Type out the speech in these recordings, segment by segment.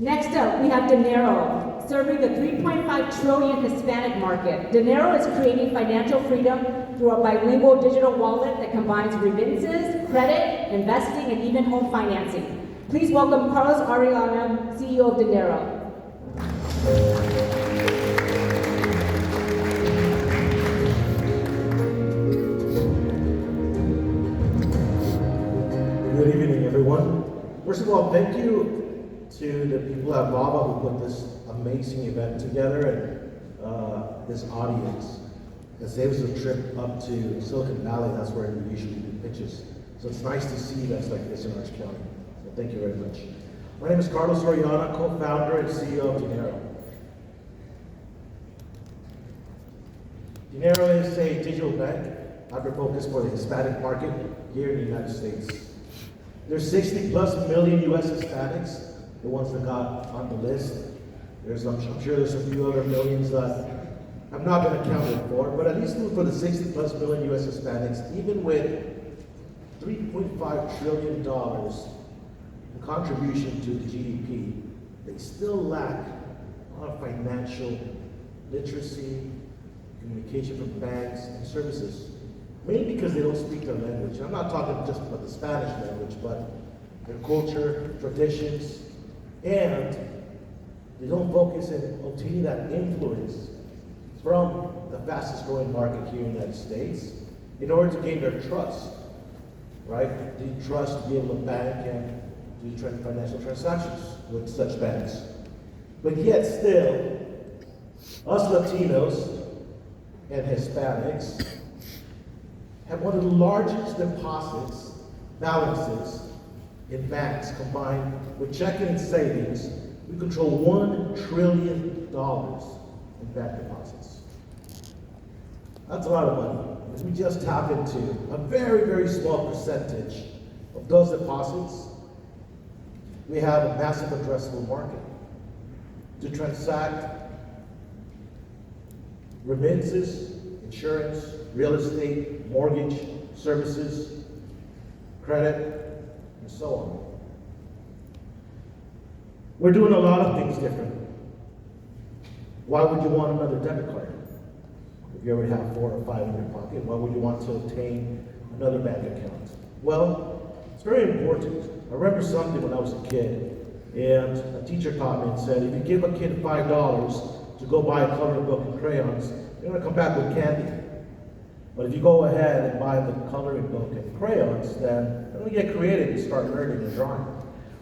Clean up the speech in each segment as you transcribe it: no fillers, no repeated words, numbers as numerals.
Next up, we have Dinero, serving the 3.5 trillion Hispanic market. Dinero is creating financial freedom through a bilingual digital wallet that combines remittances, credit, investing, and even home financing. Please welcome Carlos Ariana, CEO of Dinero. Good evening, everyone. First of all, thank you to the people at VAVA who put this amazing event together and this audience that saves a trip up to Silicon Valley. That's where we usually do pitches. So it's nice to see events like this in Orange County. So thank you very much. My name is Carlos Oriana, co-founder and CEO of Dinero. Dinero is a digital bank, hyper-focused for the Hispanic market here in the United States. There's 60 plus million US Hispanics, the ones that got on the list. I'm sure there's a few other millions that have not been accounted for, but at least for the 60 plus million US Hispanics, even with $3.5 trillion in contribution to the GDP, they still lack a lot of financial literacy, communication from banks and services. Mainly because they don't speak their language. And I'm not talking just about the Spanish language, but their culture, traditions, and they don't focus in obtaining that influence from the fastest growing market here in the United States in order to gain their trust, right? Do you trust to be able to bank and do financial transactions with such banks? But yet still, us Latinos and Hispanics have one of the largest deposits, balances in banks combined with checking and savings. We control $1 trillion in bank deposits. That's a lot of money. If we just tap into a very, very small percentage of those deposits, we have a massive addressable market to transact remittances, insurance, real estate, mortgage, services, credit, and so on. We're doing a lot of things different. Why would you want another debit card? If you already have 4 or 5 in your pocket, why would you want to obtain another bank account? Well, it's very important. I remember something when I was a kid, and a teacher taught me and said, if you give a kid $5 to go buy a coloring book and crayons, they're going to come back with candy. But if you go ahead and buy the coloring book and crayons, then they're going to get creative and start learning and drawing.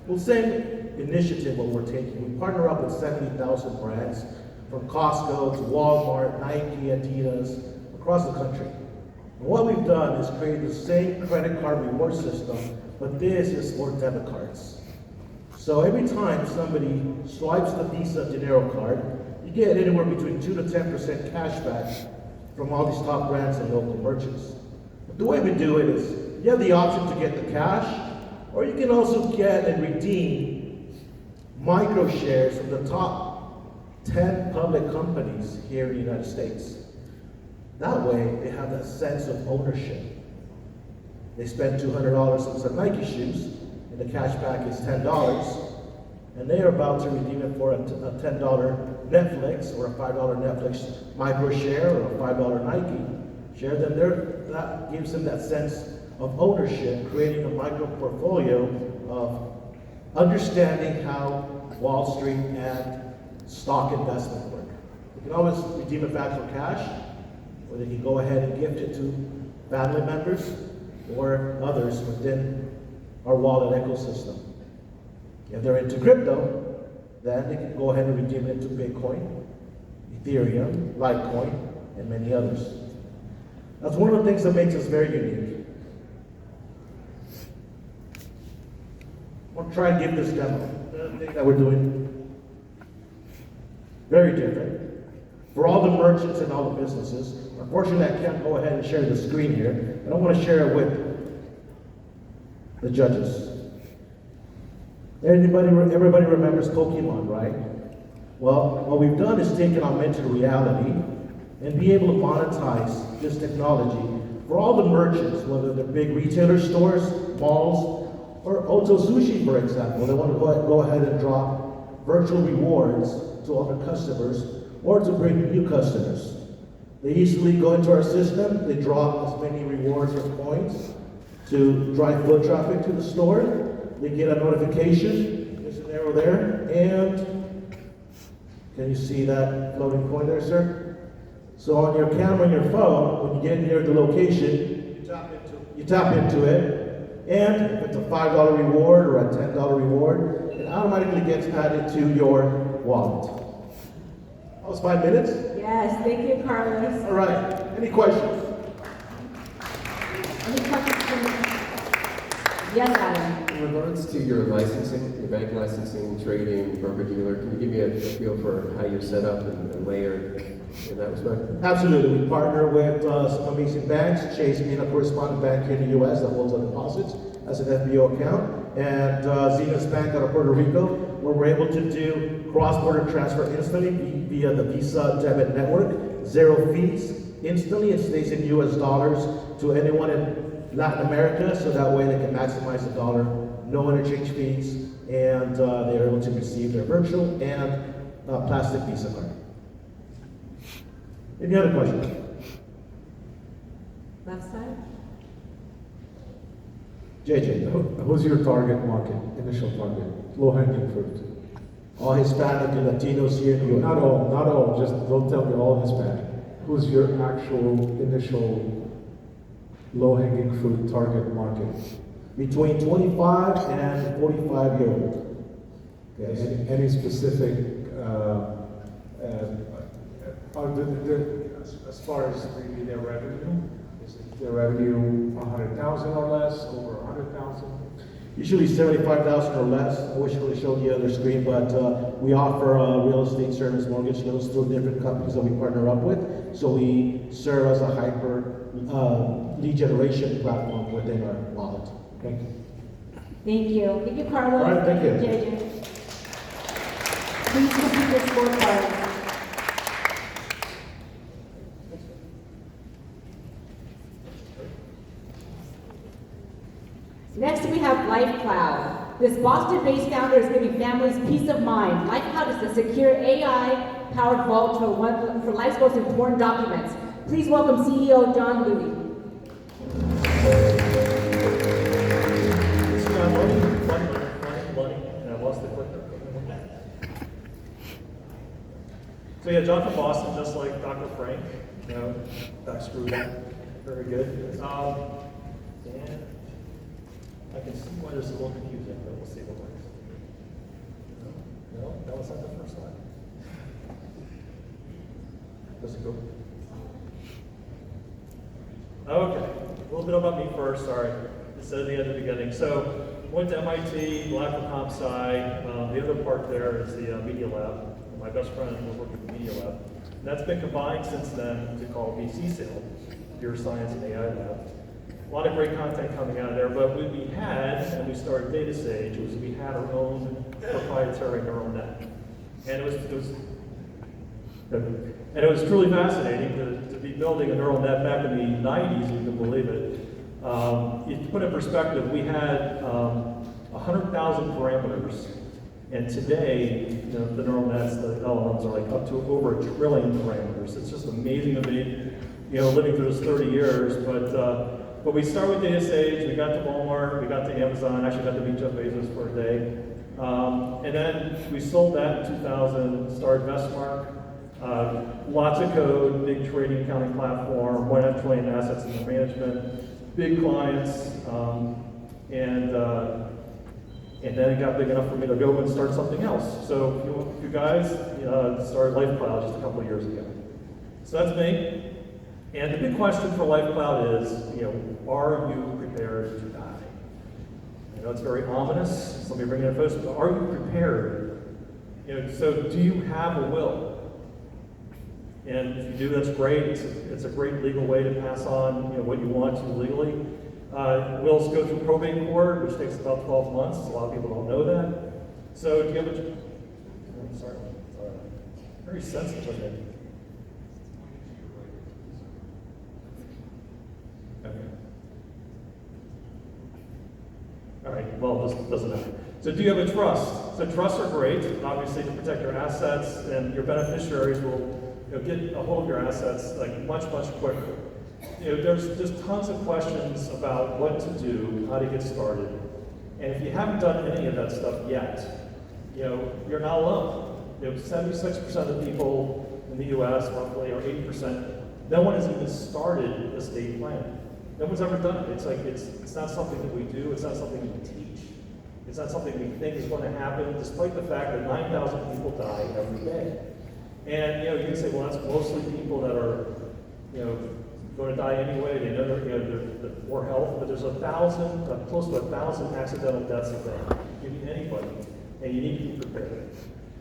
Well, same initiative what we're taking. We partner up with 70,000 brands, from Costco to Walmart, Nike, Adidas, across the country. And what we've done is create the same credit card reward system, but this is for debit cards. So every time somebody swipes the Visa Dinero card, you get anywhere between 2 to 10% cash back from all these top brands and local merchants. But the way we do it is, you have the option to get the cash, or you can also get and redeem micro shares from the top 10 public companies here in the United States. That way, they have that sense of ownership. They spend $200 on some Nike shoes, and the cash back is $10, and they are about to redeem it for a $10 Netflix or a $5 Netflix micro share or a $5 Nike share. Then that gives them that sense of ownership, creating a micro portfolio of understanding how Wall Street and stock investment work. They can always redeem it back for cash, or they can go ahead and gift it to family members or others within our wallet ecosystem. If they're into crypto, then they can go ahead and redeem it into Bitcoin, Ethereum, Litecoin, and many others. That's one of the things that makes us very unique. I want to try and give this demo. The thing that we're doing very different. For all the merchants and all the businesses, unfortunately I can't go ahead and share the screen here, but I want to share it with the judges. Everybody remembers Pokemon, right? Well, what we've done is taken augmented reality and be able to monetize this technology for all the merchants, whether they're big retailer stores, malls, or Oto Sushi, for example. They want to go ahead and drop virtual rewards to all their customers or to bring new customers. They easily go into our system, they draw as many rewards or points to drive foot traffic to the store. They get a notification, there's an arrow there, and can you see that floating coin there, sir? So on your camera on your phone, when you get near the location, you tap into it, and if it's a $5 reward or a $10 reward, it automatically gets added to your wallet. That was 5 minutes? Yes, thank you, Carlos. All right, any questions? Any questions from the... Yes, Adam. In regards to your licensing, your bank licensing, trading, broker-dealer, can you give me a feel for how you're set up and layered in that respect? Absolutely. We partner with some amazing banks, Chase being a correspondent bank here in the U.S. that holds our deposits as an FBO account, and Zenas Bank out of Puerto Rico, where we're able to do cross-border transfer instantly via the Visa debit network, 0 fees, instantly. It stays in U.S. dollars to anyone in Latin America, so that way they can maximize the dollar, no interchange fees, and they're able to receive their virtual and plastic Visa card. Any other questions? Left side. JJ, Who's your target market, initial target, low-hanging fruit? all Hispanic and Latinos here in the U.S. Not all, just don't tell me all Hispanic. Who's your actual initial low-hanging fruit target market? Between 25 and 45 year old. Yes. Any specific, as far as maybe their revenue? Is it their revenue 100,000 or less, over 100,000? Usually 75,000 or less. I wish I would have showed you the other screen, but we offer real estate service mortgage loans through different companies that we partner up with. So we serve as a hyper lead generation platform within our wallet. Thank you. Thank you. Thank you, Carlos. All right, thank you. JJ. Please complete your scorecard. Next, we have LifeCloud. This Boston-based founder is giving families peace of mind. LifeCloud is a secure AI-powered vault for life's most important documents. Please welcome CEO John Louie. Money, and I lost the clicker. So yeah, John from Boston, just like Dr. Frank, you know, back screwed up. Very good. And I can see why there's a little confusing, but we'll see what works. No, that was not the first slide. Does it go? Okay, a little bit about me first, sorry. Instead of the end of the beginning. So, went to MIT, lab for comp sci. The other part there is the media lab. My best friend was working at the media lab. And that's been combined since then to call VCSAIL, Computer Science and AI Lab. A lot of great content coming out of there, but what we had, and we started Data Sage, was we had our own proprietary neural net. And it was truly fascinating to be building a neural net back in the 90s, if you can believe it. To put it in perspective, we had 100,000 parameters, and today, you know, the neural nets, the LLMs are like up to over 1 trillion parameters. It's just amazing to me, you know, living through this 30 years. But we started with Data Sage, we got to Walmart, we got to Amazon, actually got to meet Jeff Bezos for a day. And then we sold that in 2000, started Vestmark. Lots of code, big trading accounting platform, 1.5 trillion assets under management, big clients, and then it got big enough for me to go and start something else. So you guys started LifeCloud just a couple of years ago. So that's me. And the big question for LifeCloud is, you know, are you prepared to die? I know it's very ominous. Somebody bring in a post, but are you prepared? You know, so do you have a will? And if you do, that's great. It's a great legal way to pass on, you know, what you want to legally. Wills go through probate court, which takes about 12 months. A lot of people don't know that. So do you have a... I'm sorry. Very sensitive of it. Okay. All right, well, this doesn't matter. So do you have a trust? So trusts are great, obviously, to protect your assets, and your beneficiaries will get a hold of your assets like much, much quicker. There's just tons of questions about what to do, how to get started. And if you haven't done any of that stuff yet, you're not alone. 76% of the people in the US, roughly, or 80%, no one has even started a estate plan. No one's ever done it. It's not something that we do, it's not something we teach. It's not something we think is going to happen, despite the fact that 9,000 people die every day. And you can say, well, that's mostly people that are, going to die anyway. They know they're poor health, but there's close to 1,000 accidental deaths a day. Give me anybody, and you need to be prepared.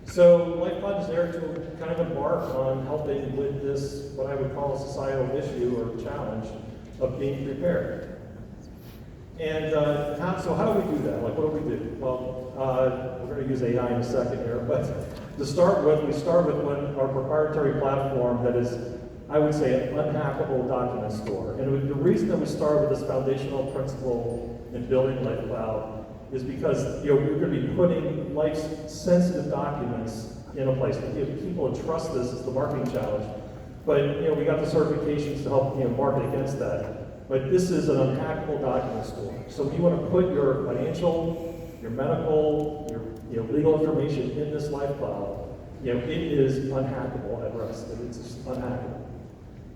So LifePod is there to kind of embark on helping with this, what I would call a societal issue or challenge of being prepared. And so how do we do that? Like, what do we do? Well, we're going to use AI in a second here, but to start with, we start with our proprietary platform that is, I would say, an unhackable document store. And the reason that we start with this foundational principle in building LifeCloud is because we're going to be putting life's sensitive documents in a place. People trust this as the marketing challenge, but we got the certifications to help market against that. But this is an unhackable document store. So if you want to put your financial, your medical, your legal information in this LifeCloud, it is unhackable at rest. It's just unhackable.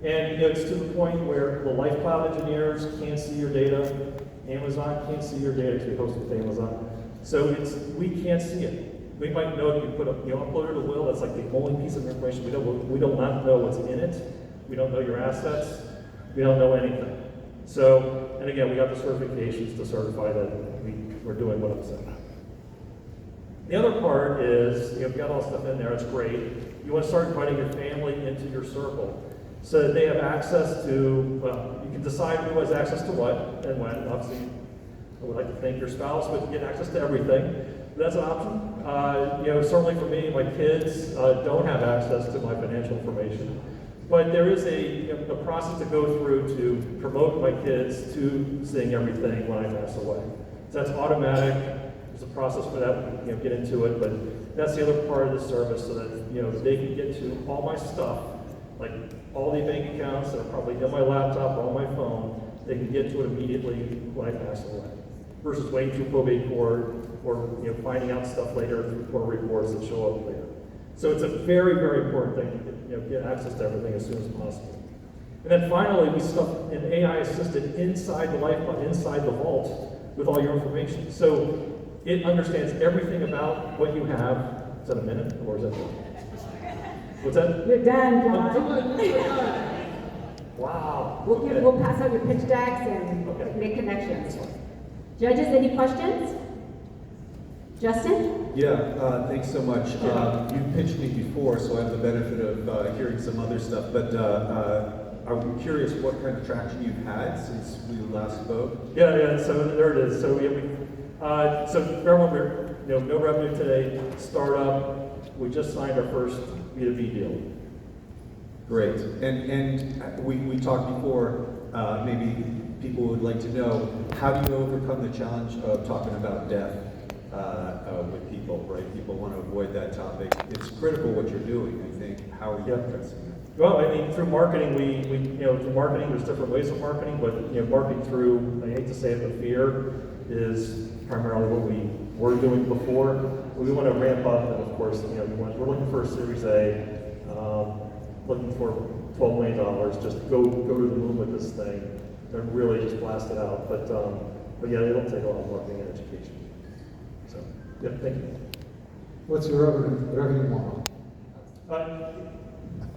And it's to the point where the LifeCloud engineers can't see your data. Amazon can't see your data because we host with Amazon. So we can't see it. We might know if you uploaded a will, that's like the only piece of information. We don't not know what's in it. We don't know your assets. We don't know anything. So, and again, we got the certifications to certify that we're doing what I'm saying. The other part is, you've got all stuff in there, it's great. You want to start inviting your family into your circle so that they have access to, well, you can decide who has access to what and when. Obviously, I would like to thank your spouse, but you get access to everything. That's an option. Certainly for me, my kids don't have access to my financial information. But there is a process to go through to promote my kids to seeing everything when I pass away. So that's automatic. There's a process for that. We can get into it, but that's the other part of the service, so that they can get to all my stuff, like all the bank accounts that are probably in my laptop or on my phone. They can get to it immediately when I pass away, versus waiting through probate court or finding out stuff later through court reports that show up later. So it's a very, very important thing to get access to everything as soon as possible. And then finally, we stuff an AI assistant inside the LifePod, inside the vault, with all your information. So it understands everything about what you have. Is that a minute, or is that? What's that? You're done, I'm John. done. Wow. Okay. We'll pass out your pitch decks and Okay. make connections. Judges, any questions? Justin? Yeah, thanks so much. You pitched me before, so I have the benefit of hearing some other stuff, but I'm curious what kind of traction you've had since we last spoke. Yeah, so there it is. So so everyone, we're no revenue today, startup. We just signed our first B2B deal. Great. And we talked before, maybe people would like to know, how do you overcome the challenge of talking about death with people, right? People want to avoid that topic. It's critical what you're doing, I think. How are you addressing that? Well, I mean, through marketing, through marketing, there's different ways of marketing, but marketing through, I hate to say it, but fear is primarily what we were doing before. We want to ramp up, and of course, we're looking for a Series A, looking for $12 million, just go to the moon with this thing, and really just blast it out. But yeah, it'll take a lot of marketing and education. So, yeah, thank you. What's your revenue model?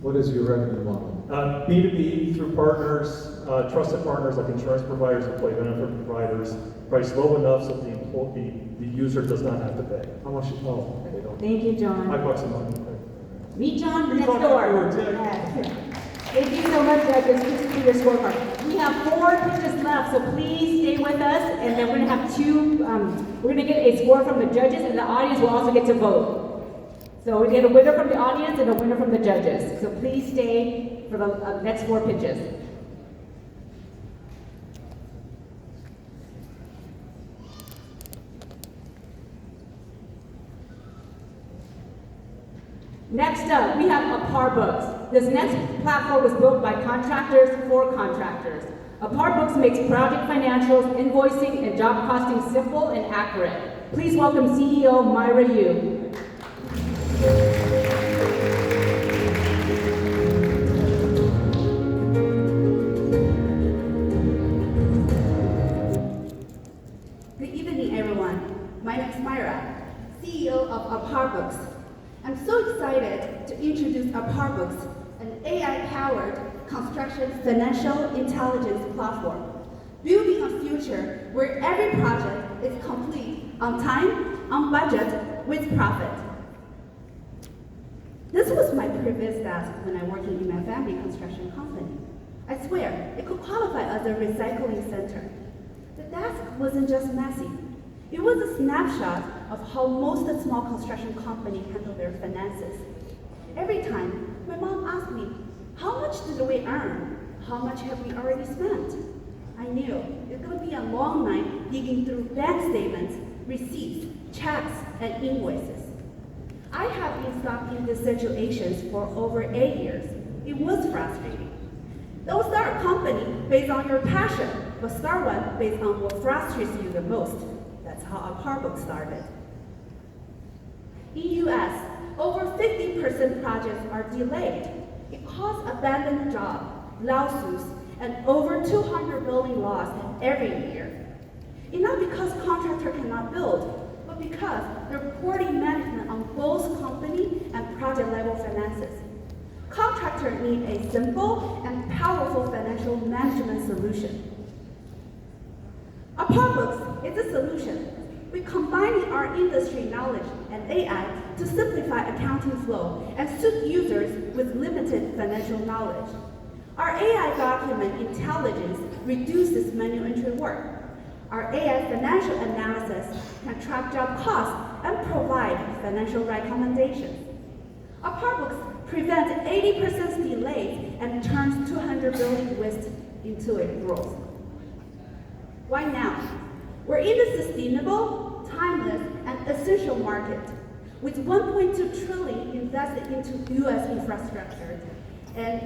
What is your revenue model? B2B through partners, trusted partners like insurance providers, employee benefit providers, price low enough so the user does not have to pay. How much? Oh, They don't. Thank you, John. $5 a month. Meet John Meet next John door. afterwards, yeah. Yes. Thank you so much, judges. This is for your scorecard. We have 4 pitches left, so please stay with us, and then we're going to have 2, we're going to get a score from the judges, and the audience will also get to vote. So we get a winner from the audience and a winner from the judges. So please stay for the next 4 pitches. Next up, we have AparBooks. This next platform was built by contractors for contractors. AparBooks makes project financials, invoicing, and job costing simple and accurate. Please welcome CEO Myra Yu. Good evening, everyone. My name is Myra, CEO of AparBooks. I'm so excited to introduce AparBooks, an AI-powered construction financial intelligence platform, building a future where every project is complete on time, on budget, with profit. This was my previous task when I worked in my family construction company. I swear, it could qualify as a recycling center. The task wasn't just messy. It was a snapshot of how most small construction companies handle their finances. Every time, my mom asked me, how much did we earn? How much have we already spent? I knew it's going to be a long night digging through bank statements, receipts, checks, and invoices. I have been stuck in these situations for over 8 years. It was frustrating. Don't start a company based on your passion, but start one based on what frustrates you the most. That's how AparBooks started. In US, over 50% projects are delayed. It causes abandoned jobs, lawsuits, and over 200 building loss every year. It's not because contractors cannot build, but because they're poorly management on both company and project level finances. Contractors need a simple and powerful financial management solution. AparBooks is a solution. We're combining our industry knowledge and AI to simplify accounting flow and suit users with limited financial knowledge. Our AI document intelligence reduces manual entry work. Our AI financial analysis can track job costs and provide financial recommendations. AparBooks prevents 80% delays and turns 200 billion waste into a growth. Why now? We're in the sustainable, timeless, and essential market. With 1.2 trillion invested into U.S. infrastructure and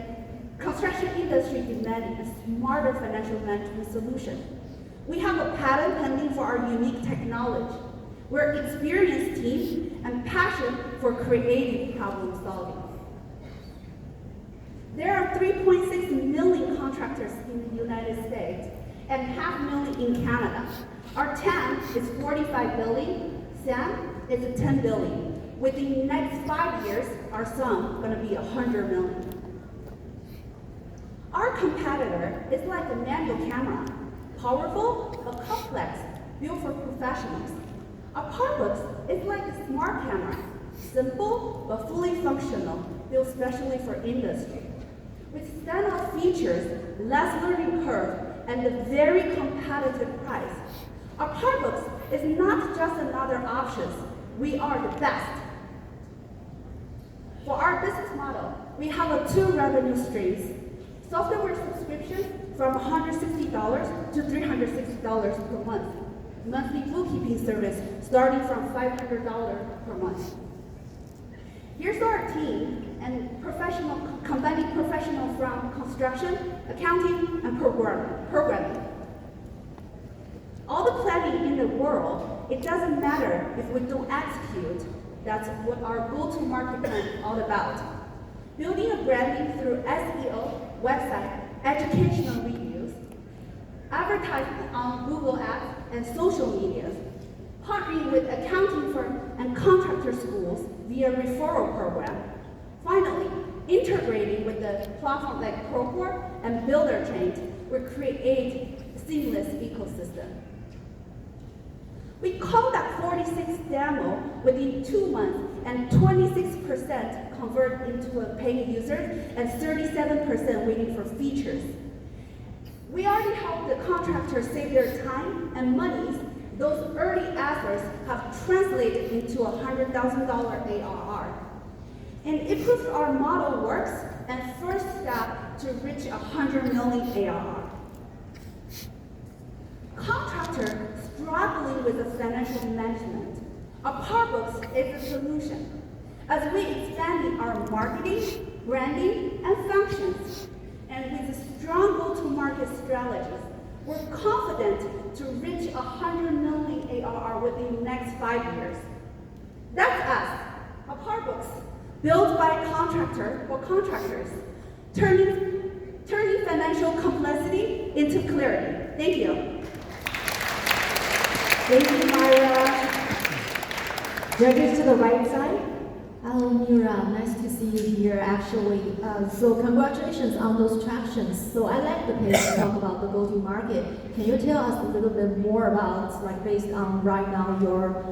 construction industry demanding a smarter financial management solution. We have a patent pending for our unique technology. We're an experienced team and passion for creative problem solving. There are 3.6 million contractors in the United States and 500,000 in Canada. Our TAM is 45 billion, SAM is 10 billion. Within the next 5 years, our sum is going to be 100 million. Our competitor is like a manual camera, powerful but complex, built for professionals. AparBooks is like a smart camera, simple but fully functional, built specially for industry. With standout features, less learning curve, and a very competitive price. AparBooks is not just another option, we are the best. For our business model, we have two revenue streams. Software subscription from $160 to $360 per month. Monthly bookkeeping service starting from $500 per month. Here's our team and combining professional from construction, accounting, and programming. All the planning in the world, it doesn't matter if we don't execute. That's what our go-to-market plan is all about. Building a branding through SEO, website, educational reviews, advertising on Google Ads and social media, partnering with accounting firms and contractor schools via referral program. Finally, integrating with the platform like Procore and Buildertrain will create a seamless ecosystem. We conduct 46 demos within 2 months and 26% convert into a paying user and 37% waiting for features. We already help the contractors save their time and monies. Those early efforts have translated into $100,000 ARR. And it proves our model works and first step to reach 100 million ARR. Contractor struggling with the financial management. AparBooks is a solution. as we expanding our marketing, branding, and functions. And with a strong go-to-market strategies, we're confident to reach 100 million ARR within the next 5 years. That's us, Apart built by a contractor or contractors, turning financial complexity into clarity. Thank you. Thank you, Myra. Judges to the right side. Hello, Mira. Nice to see you here, actually. So congratulations on those tractions. So I like the page to talk about the go-to-market. Can you tell us a little bit more about, like, based on right now your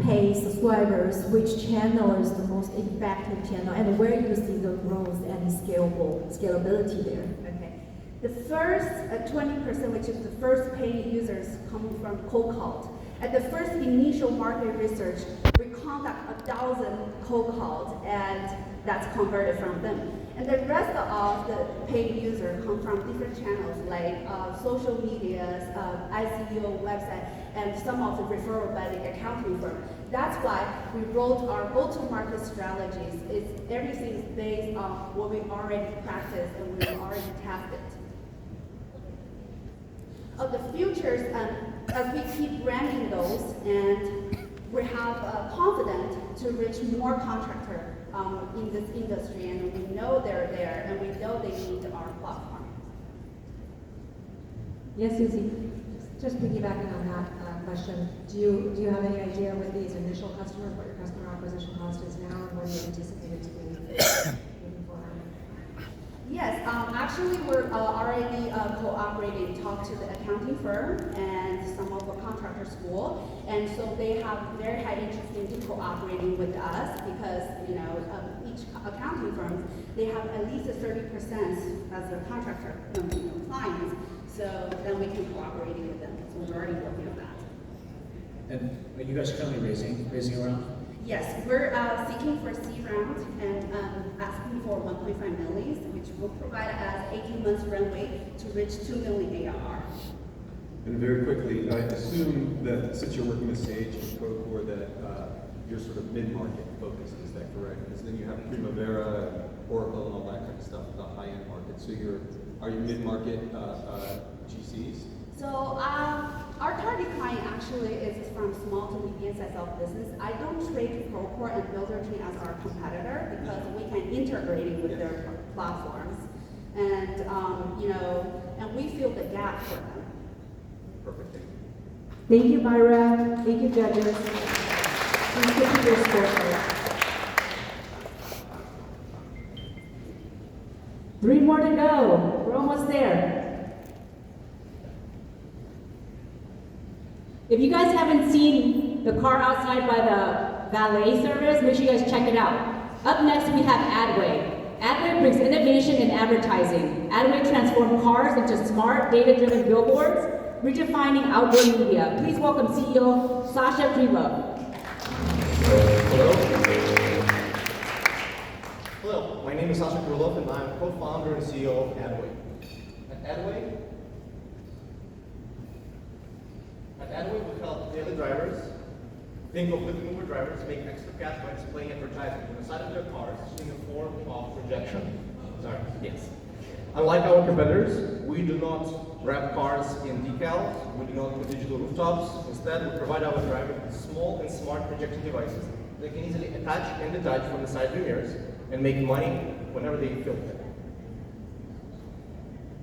paid subscribers, which channel is the most effective channel, and where you see the growth and scalability there? Okay. The first 20%, which is the first paid users, coming from cold calls. At the first initial market research, we conduct 1,000 cold calls, and that's converted from them. And the rest of the paid users come from different channels like social medias, ICO website, and some of the referral by the accounting firm. That's why we wrote our go-to-market strategies. Everything is based on what we already practiced and we already tested. Of the futures, as we keep branding those, and we have confidence to reach more contractors in this industry, and we know they're there, and we know they need our platform. Yes, Susie. Just piggybacking on that question, do you have any idea what these initial customers, what your customer acquisition cost is now, and what you anticipate it to be moving forward? Yes, actually we're already cooperating, talk to the accounting firm and some of the contractor school, and so they have very high interest in cooperating with us because, you know, each accounting firm, they have at least a 30% as a contractor clients, so then we can cooperate with them. So we're already working on that. And are you guys currently raising around? Yes, we're seeking for a C round and asking for 1.5 million, which will provide us 18 months runway to reach 2 million ARR. And very quickly, I assume that since you're working with Sage and Procore, that you're sort of mid-market focused, is that correct? Because then you have Primavera, and Oracle, and all that kind of stuff, the high-end market. So are you mid-market GCs? So our target client actually is from small to medium size of business. I don't trade Procore and Buildertree as our competitor because we can integrate it with their platforms, and you know, and we fill the gap for them. Perfect. Thank you, Myra. Thank you, judges. Please get to your scorecard. 3 more to go. We're almost there. If you guys haven't seen the car outside by the valet service, make sure you guys check it out. Up next, we have Adway. Adway brings innovation in advertising. Adway transforms cars into smart, data-driven billboards, redefining outdoor media. Please welcome CEO Sasha Krylov. Hello, my name is Sasha Krylov, and I'm co-founder and CEO of Adway. At Adway, we help daily drivers think of living Uber drivers make extra cash by displaying advertising on the side of their cars in the form of projection. Sorry, yes. Unlike our competitors, we do not wrap cars in decals, we do not put digital rooftops. Instead, we provide our drivers with small and smart projecting devices they can easily attach and detach from the side mirrors and make money whenever they feel it.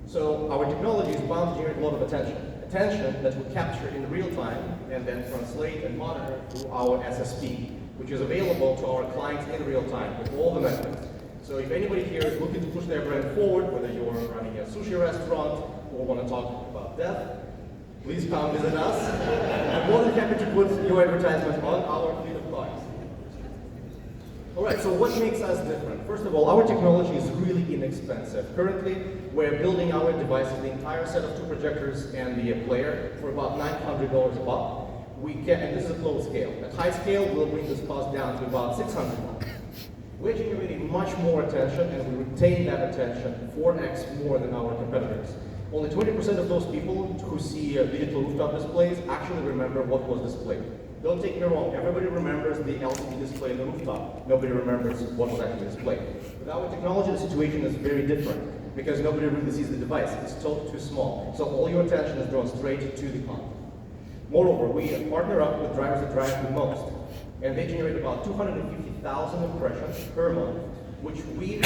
So our technology is bound to generate a lot of attention that we capture in real time and then translate and monitor through our SSP, which is available to our clients in real time with all the methods. So if anybody here is looking to push their brand forward, whether you're running a sushi restaurant or want to talk about death, please come visit us. I'm more than happy to put your advertisement on our fleet of cars. All right, so what makes us different? First of all, our technology is really inexpensive. Currently, we're building our devices, the entire set of 2 projectors and the player, for about $900 a pop. And this is at low scale. At high scale, we'll bring this cost down to about $600. We're generating much more attention, and we retain that attention 4x more than our competitors. Only 20% of those people who see digital rooftop displays actually remember what was displayed. Don't take me wrong, everybody remembers the LCD display on the rooftop. Nobody remembers what was actually displayed. With our technology, the situation is very different because nobody really sees the device. It's still too small. So all your attention is drawn straight to the content. Moreover, we partner up with drivers that drive the most, and they generate about 250,000 impressions per month, which we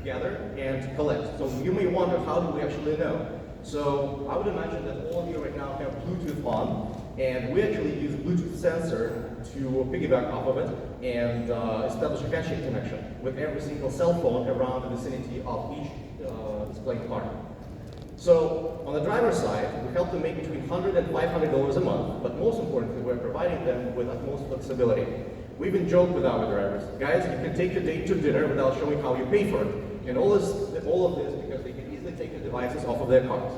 gather and collect. So you may wonder, how do we actually know? So I would imagine that all of you right now have Bluetooth on, and we actually use Bluetooth sensor to piggyback off of it and establish a handshake connection with every single cell phone around the vicinity of each displaying car. So on the driver's side, we help them make between $100 and $500 a month, but most importantly, we're providing them with utmost flexibility. We even joke with our drivers, guys, you can take your date to dinner without showing how you pay for it. And all of this because they can easily take the devices off of their cars.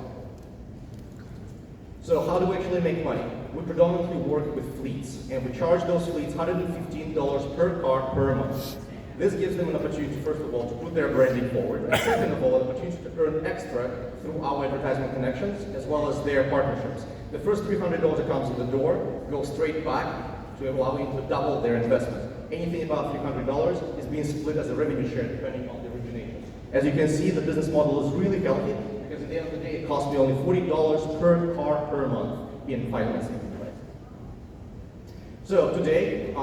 So how do we actually make money? We predominantly work with fleets, and we charge those fleets $115 per car per month. This gives them an opportunity, first of all, to put their branding forward, and second of all, an opportunity to earn extra through our advertisement connections, as well as their partnerships. The first $300 that comes in the door goes straight back to allow you to double their investment. Anything above $300 is being split as a revenue share depending on the origination. As you can see, the business model is really healthy, because at the end of the day, it costs me only $40 per car per month in financing. So today, we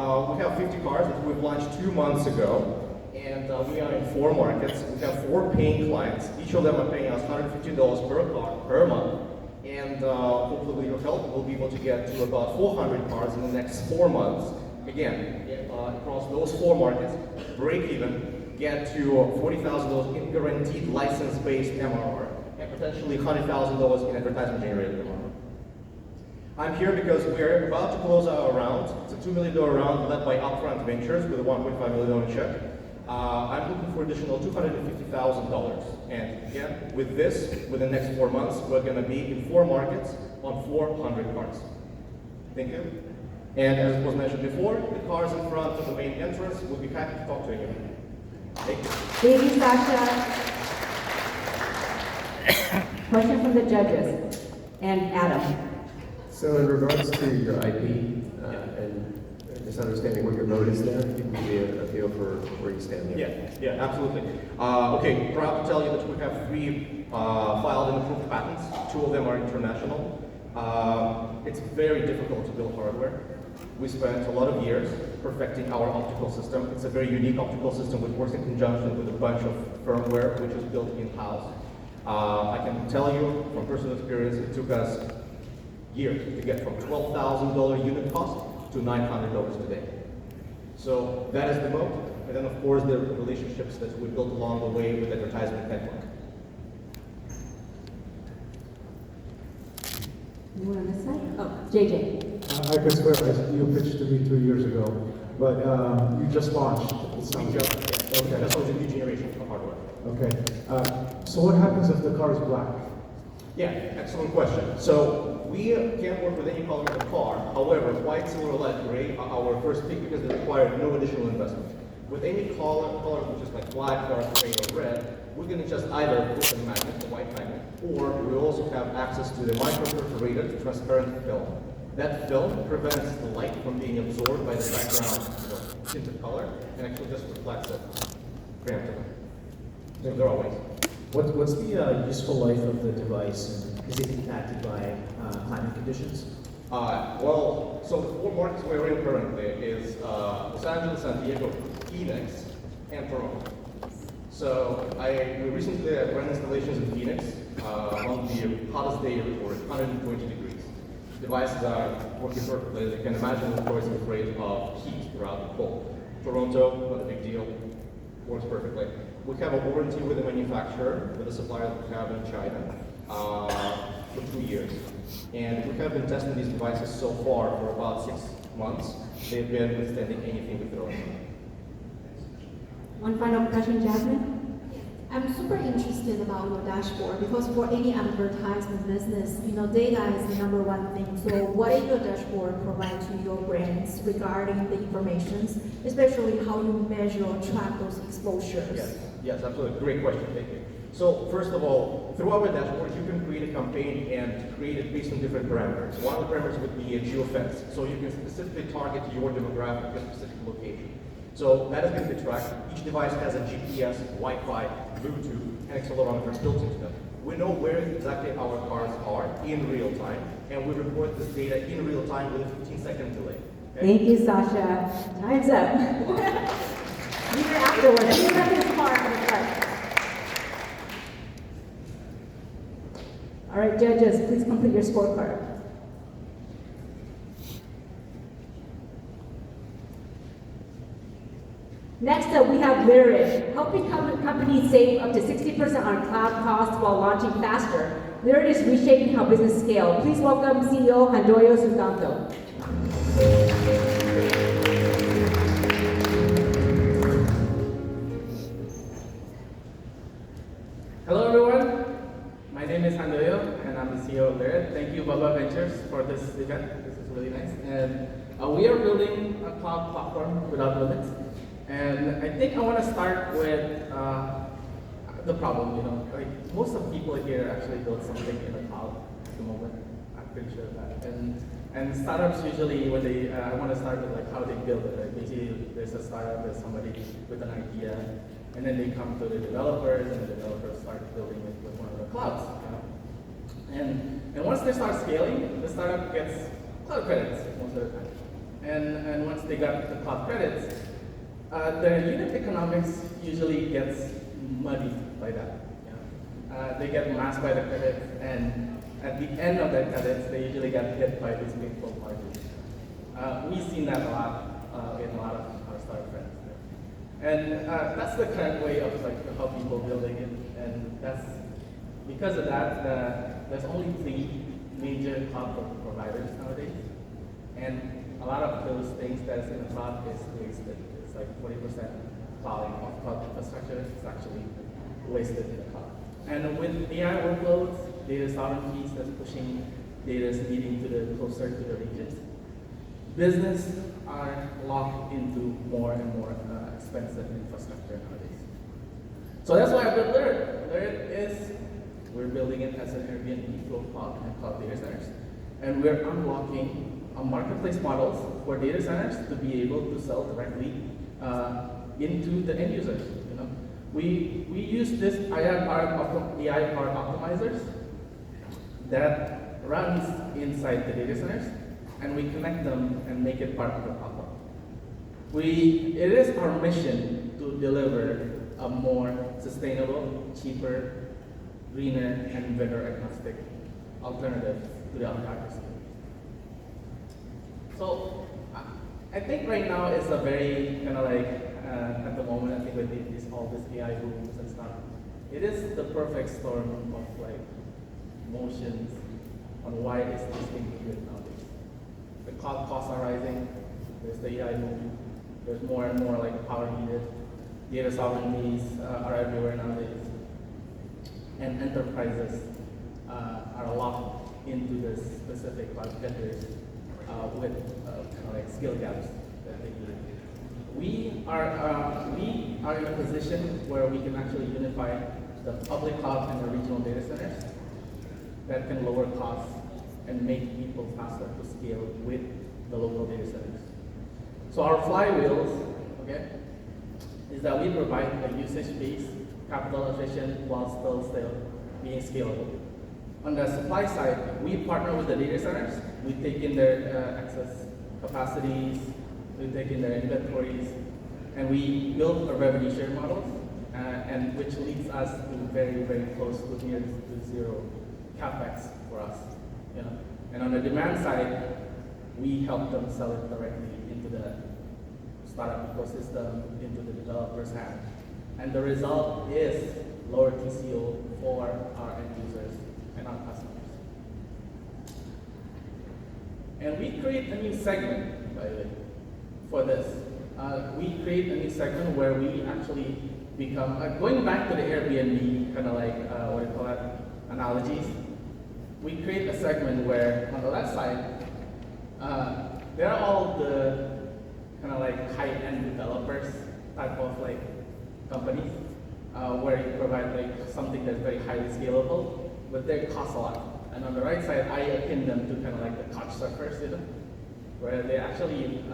have 50 cars that we've launched 2 months ago, and we are in 4 markets. We have 4 paying clients. Each of them are paying us $150 per car per month, and hopefully with your help, we'll be able to get to about 400 cars in the next 4 months. Again, across those 4 markets, break even, get to $40,000 in guaranteed license-based MRR, and potentially $100,000 in advertisement-generated MRR. I'm here because we're about to close our round. It's a $2 million round led by Upfront Ventures with a $1.5 million check. I'm looking for additional $250,000. And again, with this, within the next 4 months, we're going to be in 4 markets on 400 cars. Thank you. And as was mentioned before, the cars in front of the main entrance will be happy to talk to anyone. Thank you. Thank you, Sasha. Question from the judges. And Adam. So in regards to your IP and just understanding what your mode is there, you can give me a feel for where you stand there. Yeah, absolutely. Okay, proud to tell you that we have 3 filed and approved patents. 2 of them are international. It's very difficult to build hardware. We spent a lot of years perfecting our optical system. It's a very unique optical system which works in conjunction with a bunch of firmware which is built in-house. I can tell you from personal experience, it took us years to get from $12,000 unit cost to $900 today. So that is the moat. And then of course the relationships that we built along the way with advertisement network. You on this side? Oh, JJ. I can swear, you pitched to me 2 years ago, but you just launched. We just was a new generation of hardware. Okay. So what happens if the car is black? Yeah, excellent question. So we can't work with any color of the car. However, white, silver, lead, gray are our first pick because they require no additional investment. With any color which is like black, dark gray, or red, we're going to just either put a magnet, a white magnet, or we also have access to the micro-perforated transparent film. That film prevents the light from being absorbed by the background tinted color and actually just reflects it preemptively. So there are ways. What's the useful life of the device, and is it impacted by climate conditions? Well, so the 4 markets we're in currently is Los Angeles, San Diego, Phoenix, and Toronto. So we recently ran installations in Phoenix on the hottest day recorded, 120 degrees. Devices are working perfectly. As you can imagine, of course, is afraid of heat throughout the cold. Toronto, not a big deal, works perfectly. We have a warranty with the manufacturer, with the supplier that we have in China, for 2 years. And we have been testing these devices so far for about 6 months. They've been withstanding anything we throw in them. One final question, Jasmine. I'm super interested about your dashboard because for any advertisement business, data is the #1 thing. So what is your dashboard provide to your brands regarding the information, especially how you measure or track those exposures? Yes, absolutely. Great question. Thank you. So first of all, through our dashboard, you can create a campaign and create it based on different parameters. One of the parameters would be a geofence, so you can specifically target your demographic at a specific location. So that is going to be tracked. Each device has a GPS, Wi-Fi, Bluetooth, and accelerometers built into them. We know where exactly our cars are in real time, and we report this data in real time with a 15-second delay. Okay? Thank you, Sasha. Time's up. You're afterwards. You got this part on the front. All right, judges, please complete your scorecard. Next up, we have Lyrid, helping companies save up to 60% on cloud costs while launching faster. Lyrid is reshaping how business scale. Please welcome CEO Handoyo Sutanto. Hello everyone, my name is Handoyo and I'm the CEO of Lyrid. Thank you Baba Ventures for this event, this is really nice. And we are building a cloud platform without limits. And I think I want to start with the problem, like most of the people here actually build something in the cloud at the moment. I'm pretty sure of that. And startups usually, when they, I want to start with like how they build it, right? Basically, there's a startup, there's somebody with an idea, and then they come to the developers, and the developers start building it with one of the clouds. And once they start scaling, the startup gets cloud credits most of the time. And once they got the cloud credits, their unit economics usually gets muddied by that. They get masked by the credits, and at the end of their credits, they usually get hit by these painful margins. We've seen that a lot in a lot of our startup friends. And that's the current way of like how people building it, and that's because of that. There's only 3 major cloud providers nowadays, and a lot of those things that's in the cloud is wasted. It's like 40% cloud of cloud infrastructure is actually wasted in the cloud. And with AI workloads, data sovereignty that's pushing data needing to the closer to the regions, business are locked into more and more expensive infrastructure nowadays. So that's why I built Lyrid. Lyrid is, we're building it as an Airbnb flow cloud and cloud data centers. And we're unlocking marketplace models for data centers to be able to sell directly into the end users. We use this AI-powered optimizers that runs inside the data centers, and we connect them and make it part of the platform. It is our mission to deliver a more sustainable, cheaper, greener, and vendor-agnostic alternative to the autocracy. So I think right now is a very kind of like at the moment I think with all this AI booms and stuff, it is the perfect storm of like motions on why is this thing needed nowadays. The cloud costs are rising. There's the AI boom. There's more and more like power needed. Data sovereignties are everywhere nowadays, and enterprises are locked into this specific cloud vendors with kind of like skill gaps that they need. We are in a position where we can actually unify the public cloud and the regional data centers that can lower costs and make people faster to scale with the local data centers. So our flywheels, okay, is that we provide a usage-based, capital efficient, while still being scalable. On the supply side, we partner with the data centers. We take in their excess capacities, we take in their inventories, and we build a revenue share model, and which leads us to very, very close to near to zero capex for us. And on the demand side, we help them sell it directly into the startup ecosystem, into the developer's hand. And the result is lower TCO for our end users and our customers. And we create a new segment, by the way, for this. We create a new segment where we actually become, going back to the Airbnb kind of like, what do you call it, analogies, we create a segment where on the left side, there are all the kind of like high-end developers type of like companies. where you provide like something that's very highly scalable, but they cost a lot. And on the right side, I akin them to kind of like the couch surfers, where they're actually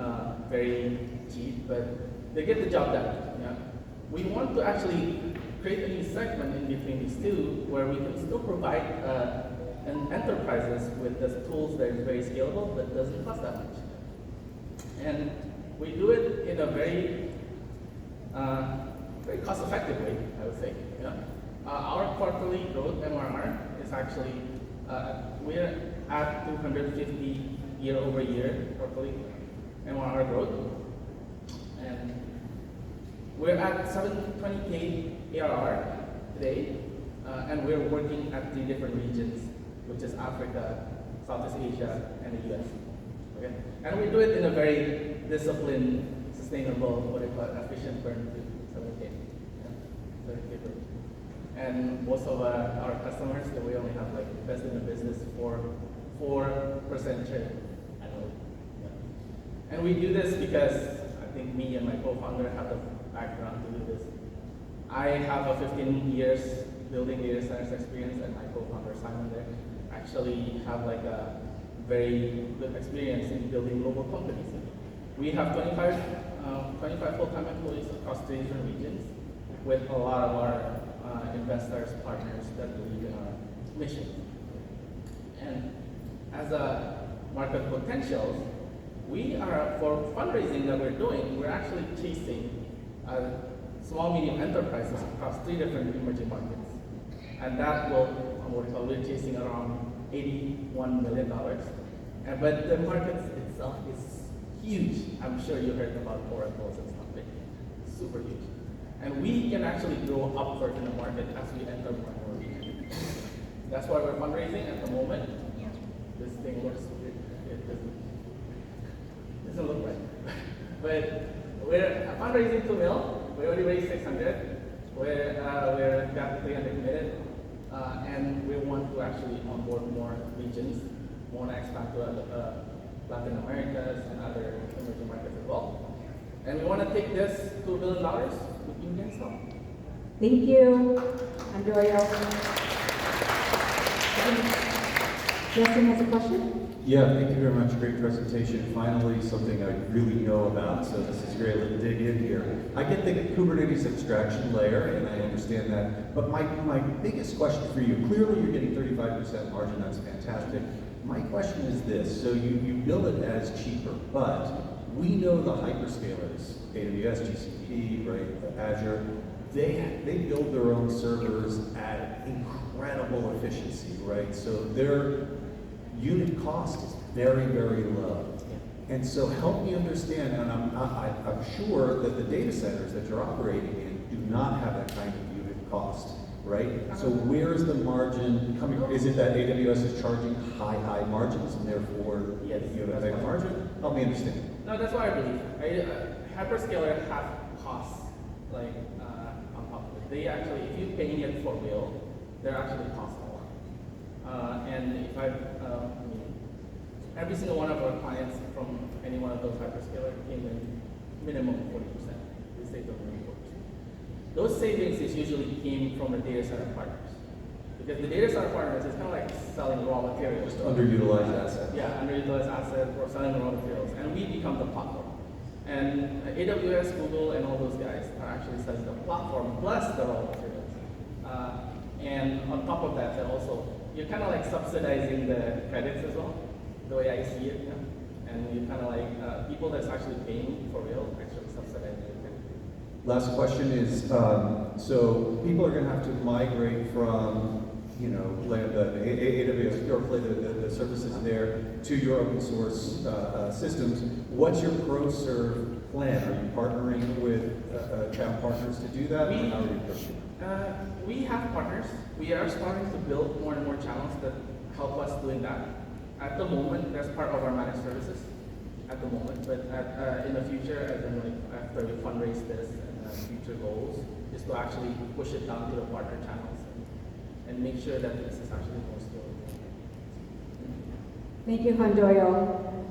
very cheap, but they get the job done. Yeah? We want to actually create a new segment in between these two, where we can still provide enterprises with the tools that is very scalable, but doesn't cost that much. And we do it in a very very cost-effective way, I would say. Yeah? Our quarterly growth MRR is actually we're at 250 year-over-year quarterly MRR growth, and we're at 720K ARR today, and we're working at 3 different regions, which is Africa, Southeast Asia, and the US. Okay, and we do it in a very disciplined, sustainable, efficient burn to 7K. Yeah, 7K burn. And most of our customers, we only have like best in the business for 4% churn annually. Yeah. And we do this because I think me and my co-founder have the background to do this. I have a 15 years building data centers experience, and my co-founder Simon there actually have like a very good experience in building global companies. We have 25 full-time employees across 3 different regions, with a lot of our investors, partners that believe in our mission. And as a market potential, we are, for fundraising that we're doing, we're actually chasing small, medium enterprises across 3 different emerging markets. And that we're chasing around $81 million. But the market itself is huge. I'm sure you heard about oracles and stuff like that. Super huge. And we can actually grow upward in the market as we enter more and more regions. That's why we're fundraising at the moment. This thing looks, it doesn't look right. But we're fundraising 2 mil. We already raised 600. We're got 300 committed. And we want to actually onboard more regions. We want to expand to Latin America and other emerging markets as well. And we want to take this $2 billion with you guys help. Thank you, Andoyo. Justin has a question? Yeah, thank you very much. Great presentation. Finally, something I really know about, so this is great. Let's dig in here. I get the Kubernetes abstraction layer, and I understand that. But my biggest question for you, clearly you're getting 35% margin. That's fantastic. My question is this. So you build it as cheaper, but we know the hyperscalers, AWS, GCP, right, Azure, they build their own servers at incredible efficiency, right? So their unit cost is very, very low. And so help me understand, and I'm sure that the data centers that you're operating in do not have that kind of unit cost, right? So where is the margin coming from? Is it that AWS is charging high margins and therefore you have a big margin? Help me understand. No, that's what I believe. Hyperscaler have costs like on top of it. They actually, if you're paying it for real, they're actually cost a lot. And if every single one of our clients from any one of those hyperscalers came in minimum 40%. They saved them minimum 40%. Those savings is usually came from the data center partners. Because the data center partners is kind of like selling raw materials. Just underutilized assets. Yeah, underutilized assets or selling raw materials. And we become the platform. And AWS, Google, and all those guys are actually selling the platform plus the raw materials. And on top of that, you're kind of like subsidizing the credits as well, the way I see it. Yeah? And you kind of like, people that's actually paying for real actually subsidizing the credits. Last question is, so people are going to have to migrate from, the AWS Pure Play, the services there, to your open source systems. What's your ProServe plan? Are you partnering with channel partners to do that? Or how are you approaching it? We have partners. We are starting to build more and more channels that help us doing that. At the moment, that's part of our managed services. At the moment, but in the future, as in like after we fundraise this and future goals, is to actually push it down to the partner channels and make sure that this is actually more scalable. Thank you, Handoyo.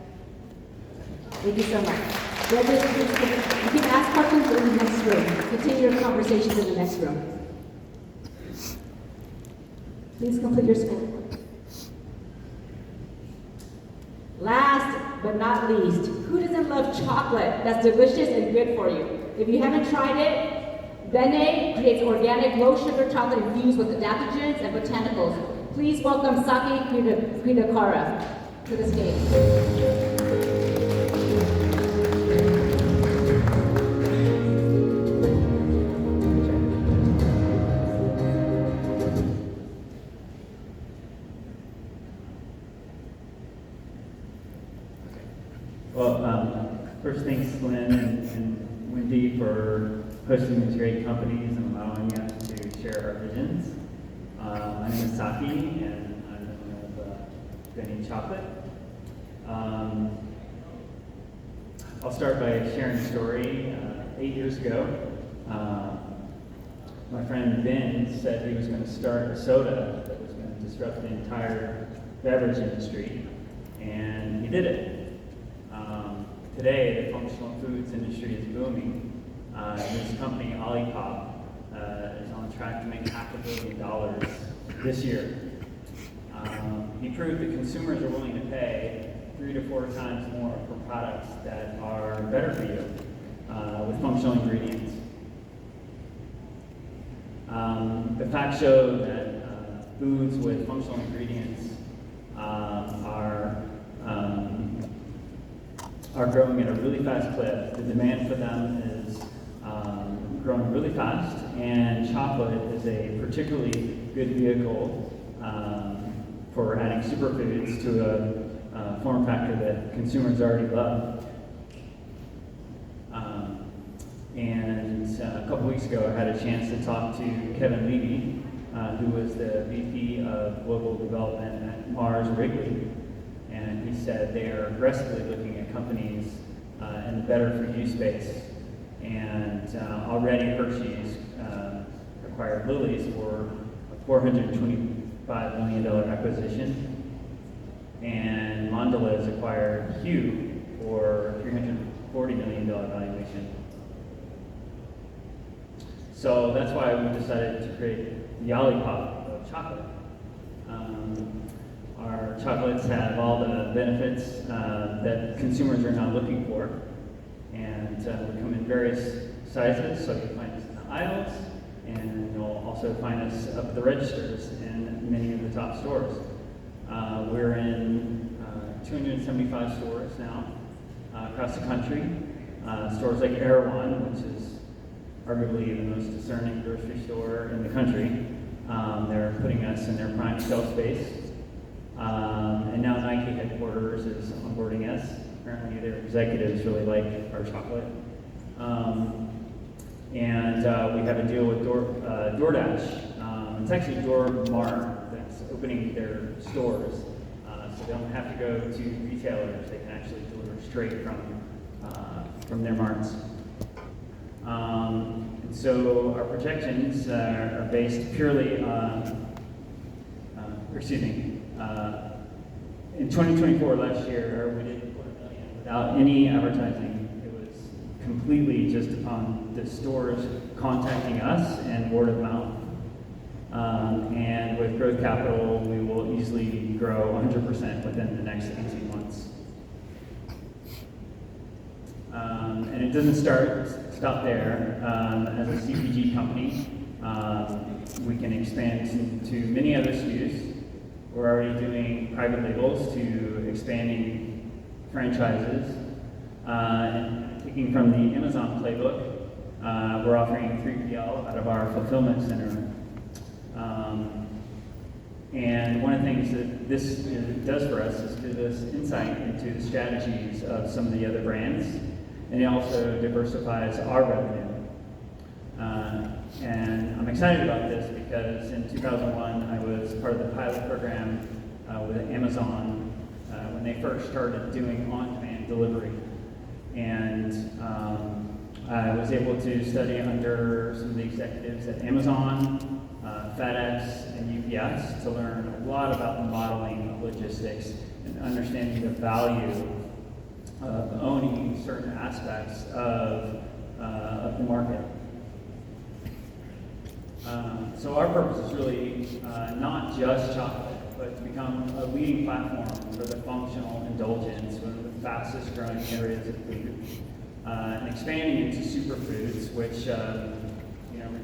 Thank you so much. You can ask questions in the next room. Continue your conversations in the next room. Please complete your school. Last but not least, who doesn't love chocolate that's delicious and good for you? If you haven't tried it, Bene creates organic low-sugar chocolate infused with adaptogens and botanicals. Please welcome Saki Kridakara to the stage. Well, first thanks Glenn and Wendy for hosting these great companies and allowing us to share our visions. My name is Saki and I'm the owner of Benny Chocolate. I'll start by sharing a story. 8 years ago, my friend Ben said he was going to start a soda that was going to disrupt the entire beverage industry, and he did it. Today, the functional foods industry is booming. His company, Olipop, is on track to make $500 million this year. He proved that consumers are willing to pay 3 to 4 times more for products that are better for you with functional ingredients. The facts show that foods with functional ingredients are growing at a really fast clip. The demand for them is growing really fast, and chocolate is a particularly good vehicle for adding superfoods to a form factor that consumers already love. And a couple weeks ago, I had a chance to talk to Kevin Levy, who was the VP of Global Development at Mars Wrigley. And he said they are aggressively looking at companies in the better-for-you space. And already Hershey's acquired Lily's for a $425 million acquisition. And Mondelez acquired Hu for $340 million valuation. So that's why we decided to create the Olipop of chocolate. Our chocolates have all the benefits that consumers are now looking for, and we come in various sizes, so you'll find us in the aisles, and you'll also find us up the registers in many of the top stores. We're in 275 stores now across the country. Stores like Erewhon, which is arguably the most discerning grocery store in the country. They're putting us in their prime shelf space. And now Nike headquarters is onboarding us. Apparently their executives really like our chocolate. And we have a deal with DoorDash. It's actually DoorMart that's opening their stores. So they don't have to go to retailers. They can actually deliver straight from their marts. And so our projections are based purely on, in 2024 last year, we did $250,000 without any advertising. It was completely just upon the stores contacting us and word of mouth. And with growth capital, we will easily grow 100% within the next 18 months. And it doesn't stop there. As a CPG company, we can expand to many other SKUs. We're already doing private labels to expanding franchises. And taking from the Amazon playbook, we're offering 3PL out of our fulfillment center. And one of the things that this does for us is give us insight into the strategies of some of the other brands, and it also diversifies our revenue. And I'm excited about this because in 2001, I was part of the pilot program with Amazon when they first started doing on-demand delivery. And I was able to study under some of the executives at Amazon, FedEx, and UPS to learn a lot about the modeling of logistics and understanding the value of owning certain aspects of the market. So our purpose is really not just chocolate, but to become a leading platform for the functional indulgence, one of the fastest growing areas of food, and expanding into superfoods, which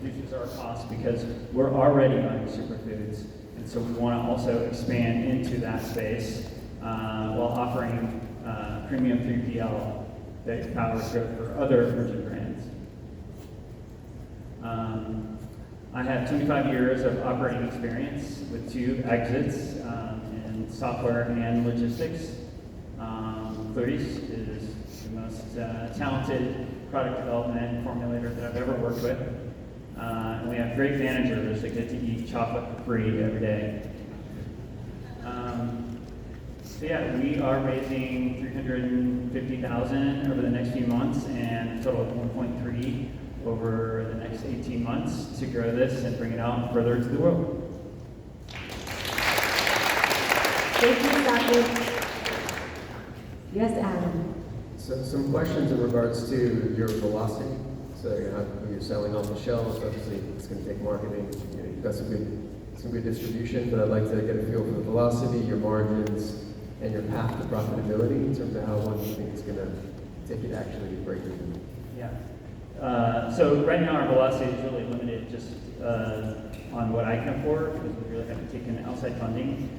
reduces our costs because we're already buying superfoods, and so we want to also expand into that space while offering premium 3PL that powers growth for other emerging brands. I have 25 years of operating experience with 2 exits in software and logistics. Clarice is the most talented product development formulator that I've ever worked with. And we have great managers that get to eat chocolate for free every day. So yeah, we are raising $350,000 over the next few months and a total of 1.3 over the next 18 months to grow this and bring it out further into the world. Thank you, Dr. Yes, Adam. So some questions in regards to your velocity. So you're selling off the shelves. Obviously, it's going to take marketing. You've got some good distribution, but I'd like to get a feel for the velocity, your margins, and your path to profitability in terms of how long you think it's going to take you to actually break even. Yeah. So right now our velocity is really limited just on what I can afford because we really haven't taken outside funding.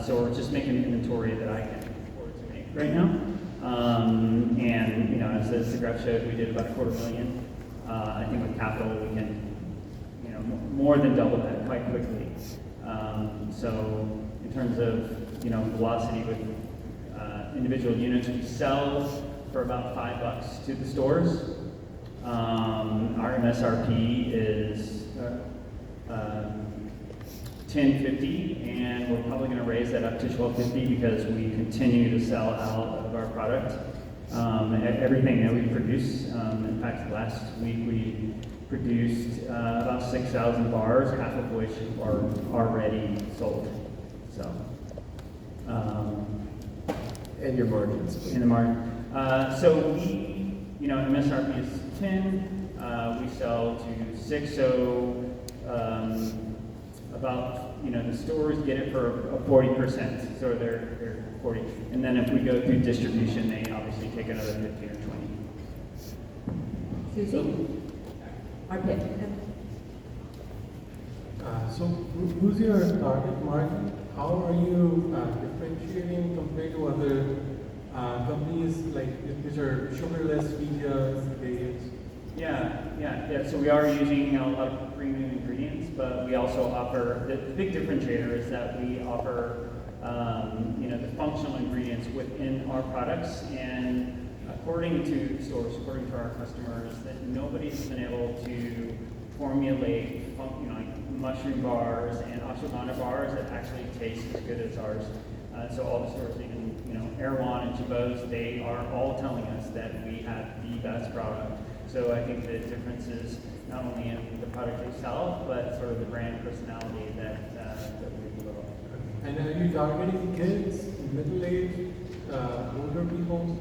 So we're just making inventory that I can afford to make right now. And as the graph showed, we did about $250,000. I think with capital we can, more than double that quite quickly. So in terms of velocity with individual units, we sell for about $5 to the stores. Our MSRP is $10.50, and we're probably going to raise that up to $12.50 because we continue to sell out of our product. Everything that we produce. In fact, last week we produced about 6,000 bars, half of which are already sold. So. And your margins. In the margin. So we, MSRP is 10. We sell to 6. So about the stores get it for 40%. So they're 40. And then if we go through distribution, they obviously take another 15 or 20. Susie? Arpit. So who's your target market? How are you differentiating compared to other companies which are sugarless, stevia, dates? Yeah. So we are using a lot of premium ingredients, but we also offer, the big differentiator is that we offer the functional ingredients within our products, and according to stores, according to our customers, that nobody's been able to formulate mushroom bars and ashwagandha bars that actually taste as good as ours. So all the stores, even Erewhon and Jabot's, they are all telling us that we have the best product. So I think the difference is not only in the product itself, but sort of the brand personality that we develop. And are you targeting kids, middle-aged, older people?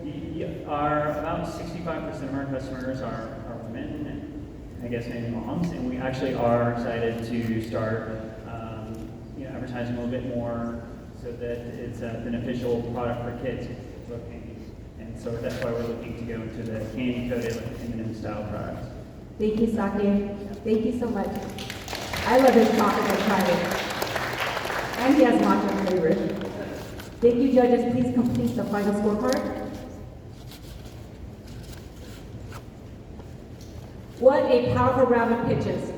About 65% of our customers are women, I guess maybe moms, and we actually are excited to start advertising a little bit more so that it's a beneficial product for kids. And so that's why we're looking to go into the candy-coated M&M style products. Thank you, Sake. Thank you so much. I love his chocolate. I tried it. And he has matcha flavor. Thank you, judges. Please complete the final scorecard. What a powerful round of pitches.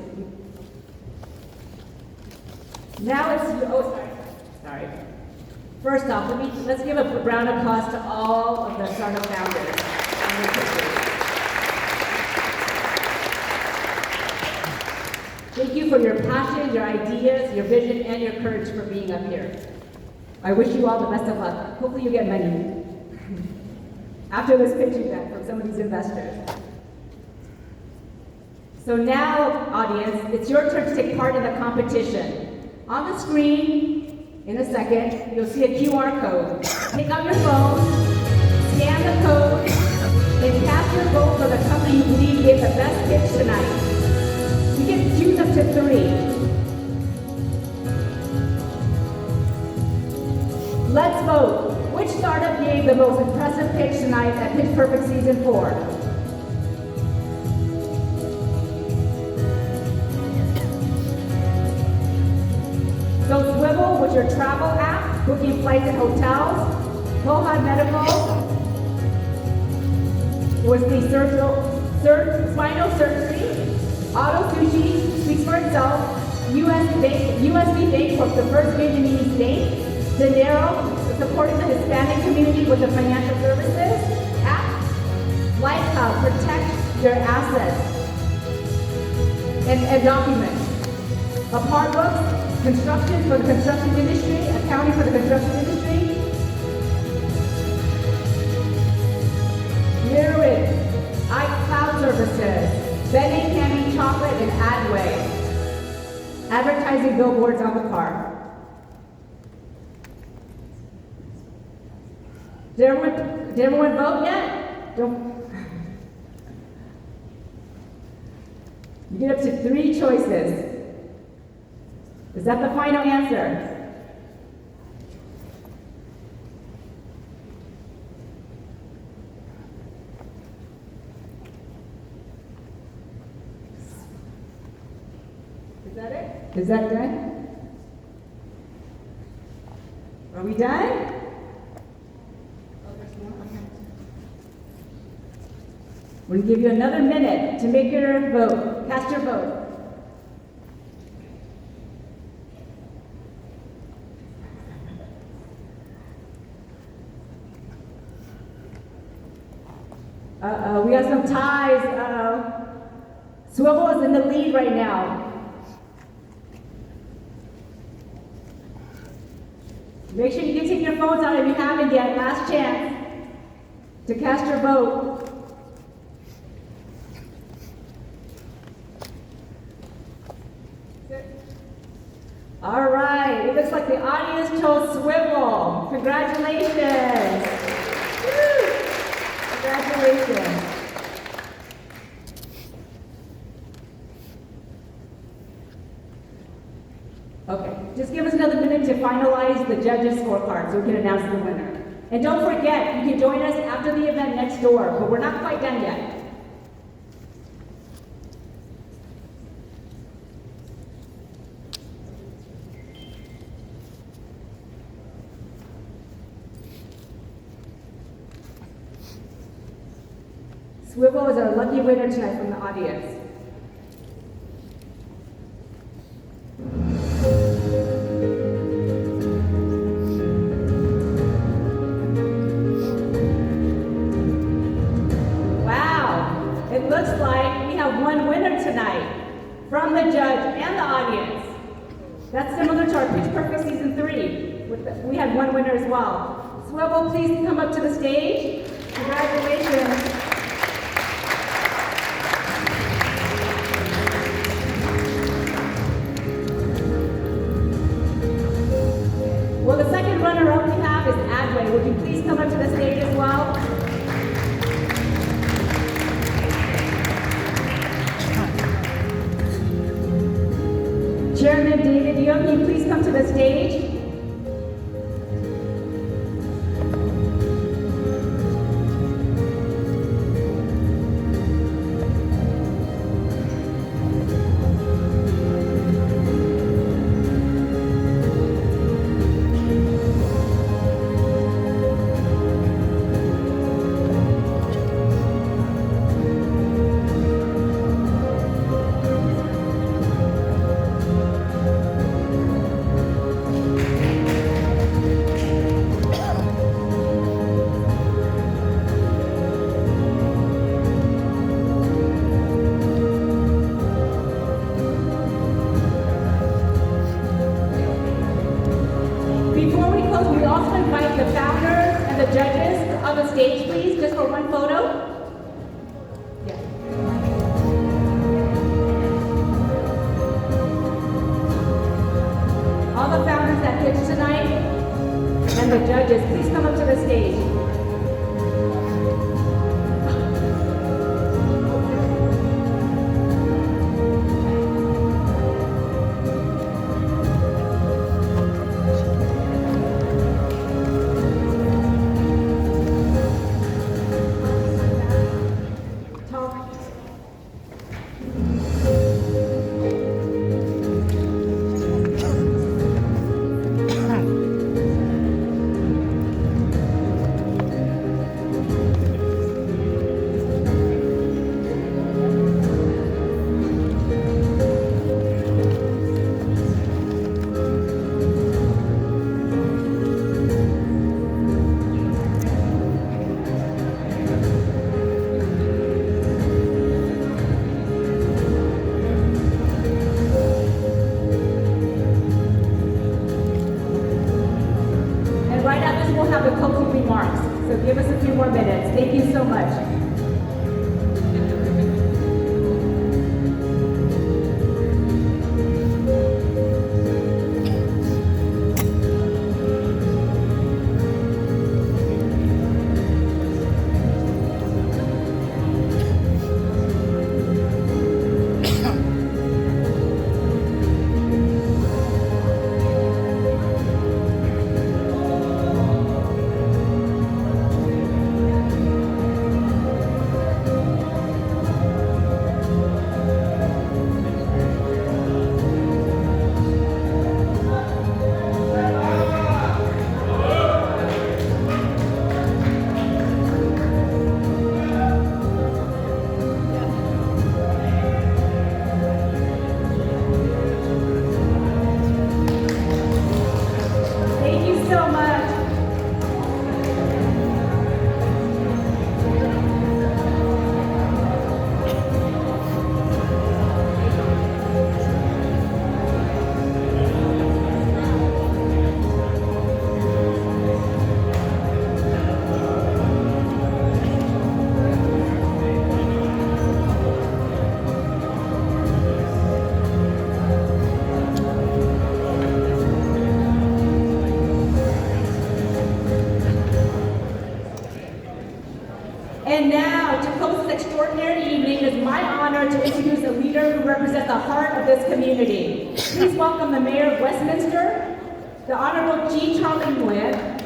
Now it's, sorry. First off, let's give a round of applause to all of the startup founders. Thank you for your passion, your ideas, your vision, and your courage for being up here. I wish you all the best of luck. Hopefully you get money after this pitch event from some of these investors. So now, audience, it's your turn to take part in the competition. On the screen, in a second, you'll see a QR code. Take out your phone, scan the code, and cast your vote for the company you believe gave the best pitch tonight. can choose up to 3. Let's vote. Which startup gave the most impressive pitch tonight at Pitch Perfect Season 4? So Swivel was your travel app, booking flights and hotels. Mohad Medical was the spinal surgery. Auto Sushi speaks for itself. USB Bank was the first Vietnamese bank. Dinero supporting the Hispanic community with the financial services app. Lifecloud protects your assets and documents. Apart Books, construction for the construction industry, accounting for the construction industry. Mirrored, iCloud services, Benny Candy Chocolate, and Adway. Advertising billboards on the car. Did everyone vote yet? Don't. You get up to 3 choices. Is that the final answer? Is that it? Is that done? Are we done? We'll give you another minute to make your vote. Cast your vote. We have some ties. Swivel is in the lead right now. Make sure you can take your phones out if you haven't yet. Last chance to cast your vote. All right, it looks like the audience chose Swivel. Congratulations. Woo. Congratulations. Okay, just give us another minute to finalize the judges' scorecard so we can announce the winner. And don't forget, you can join us after the event next door, but we're not quite done yet. Swivel is our lucky winner tonight from the audience. Wow, it looks like we have one winner tonight from the judge and the audience. That's similar to our Pitch Perfect Season 3. We had one winner as well. Swivel, please come up to the stage. Congratulations. Well, the second runner-up we have is Adway. Would you please come up to the stage as well? Chairman David Duuong, can you please come to the stage? And now, to close this extraordinary evening, it is my honor to introduce a leader who represents the heart of this community. Please welcome the Mayor of Westminster, the Honorable G. Charlie Nguyen,